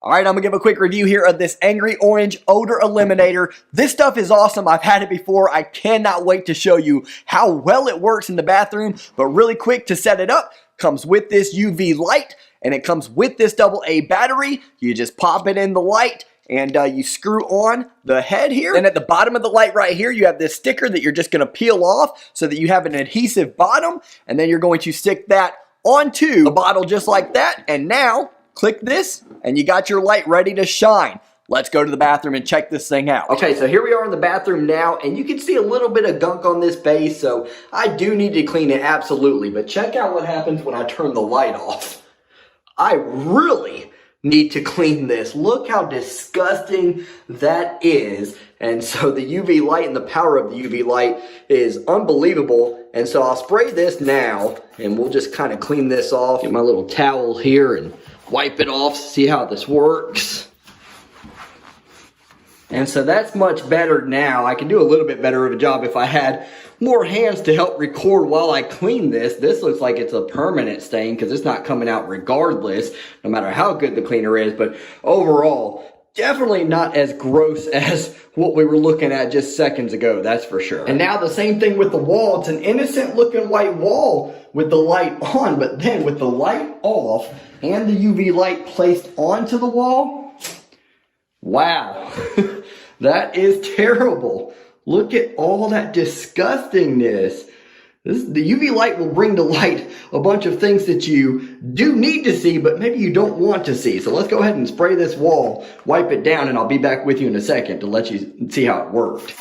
Alright, I'm going to give a quick review here of this Angry Orange Odor Eliminator. This stuff is awesome. I've had it before. I cannot wait to show you how well it works in the bathroom. But really quick, to set it up, comes with this UV light, and it comes with this AA battery. You just pop it in the light, and you screw on the head here. And at the bottom of the light right here, you have this sticker that you're just going to peel off so that you have an adhesive bottom. And then you're going to stick that onto the bottle just like that. And now, click this, and you got your light ready to shine. Let's go to the bathroom and check this thing out. Okay, so here we are in the bathroom now, and you can see a little bit of gunk on this base, so I do need to clean it, absolutely. But check out what happens when I turn the light off. I really need to clean this. Look how disgusting that is. And so the UV light and the power of the UV light is unbelievable. And so I'll spray this now, and we'll just kind of clean this off. Get my little towel here and wipe it off, see how this works. And so that's much better now. I can do a little bit better of a job if I had more hands to help record while I clean this. This looks like it's a permanent stain because it's not coming out regardless, no matter how good the cleaner is. But overall, definitely not as gross as what we were looking at just seconds ago, that's for sure. And now the same thing with the wall. It's an innocent looking white wall with the light on, but then with the light off and the UV light placed onto the wall, wow, that is terrible. Look at all that disgustingness. The UV light will bring to light a bunch of things that you do need to see, but maybe you don't want to see. So let's go ahead and spray this wall, wipe it down, and I'll be back with you in a second to let you see how it worked.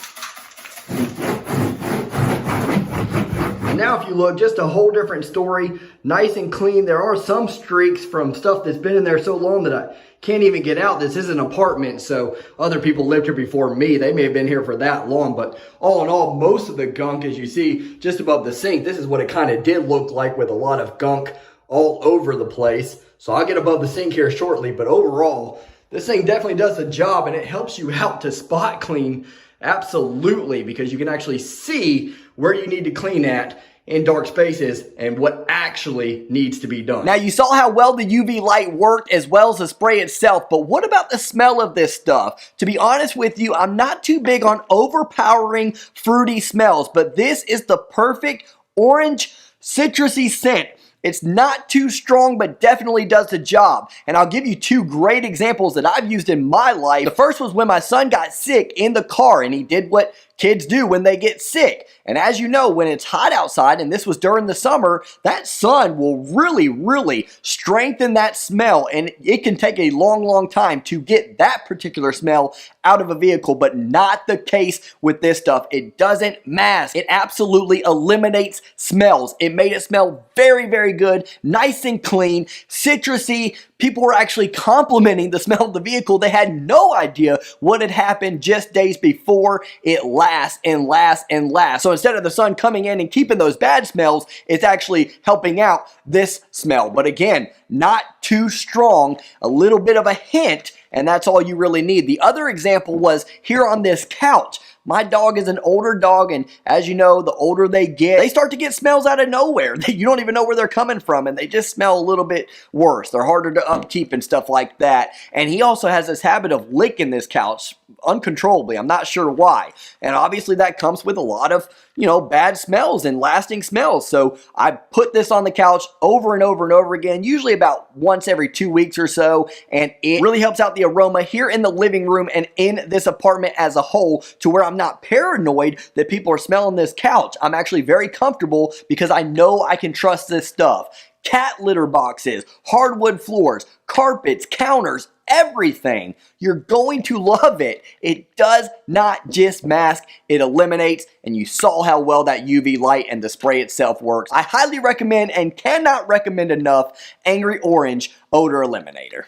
And now if you look, just a whole different story, nice and clean. There are some streaks from stuff that's been in there so long that I can't even get out. This is an apartment, so other people lived here before me. They may have been here for that long, but all in all, most of the gunk, as you see just above the sink, this is what it kind of did look like with a lot of gunk all over the place. So I'll get above the sink here shortly, but overall, this thing definitely does the job, and it helps you out to spot clean. Absolutely, because you can actually see where you need to clean at in dark spaces and what actually needs to be done. Now you saw how well the UV light worked as well as the spray itself, but what about the smell of this stuff? To be honest with you, I'm not too big on overpowering fruity smells, but this is the perfect orange citrusy scent. It's not too strong, but definitely does the job. And I'll give you two great examples that I've used in my life. The first was when my son got sick in the car, and he did what kids do when they get sick. And as you know, when it's hot outside, and this was during the summer, that sun will really strengthen that smell, and it can take a long time to get that particular smell out of a vehicle, but not the case with this stuff. It doesn't mask. It absolutely eliminates smells. It made it smell very good, nice and clean, citrusy. People were actually complimenting the smell of the vehicle. They had no idea what had happened just days before. It lasts and lasts and lasts. So instead of the sun coming in and keeping those bad smells, it's actually helping out this smell. But again, not too strong, a little bit of a hint, and that's all you really need. The other example was here on this couch. My dog is an older dog, and as you know, the older they get, they start to get smells out of nowhere. You don't even know where they're coming from, and they just smell a little bit worse. They're harder to upkeep and stuff like that. And he also has this habit of licking this couch uncontrollably. I'm not sure why. And obviously that comes with a lot of, bad smells and lasting smells. So I put this on the couch over and over again, usually about once every 2 weeks or so, and it really helps out the aroma here in the living room and in this apartment as a whole, to where I'm not paranoid that people are smelling this couch. I'm actually very comfortable because I know I can trust this stuff. Cat litter boxes, hardwood floors, carpets, counters, everything. You're going to love it. It does not just mask, it eliminates, and you saw how well that UV light and the spray itself works. I highly recommend and cannot recommend enough Angry Orange Odor Eliminator.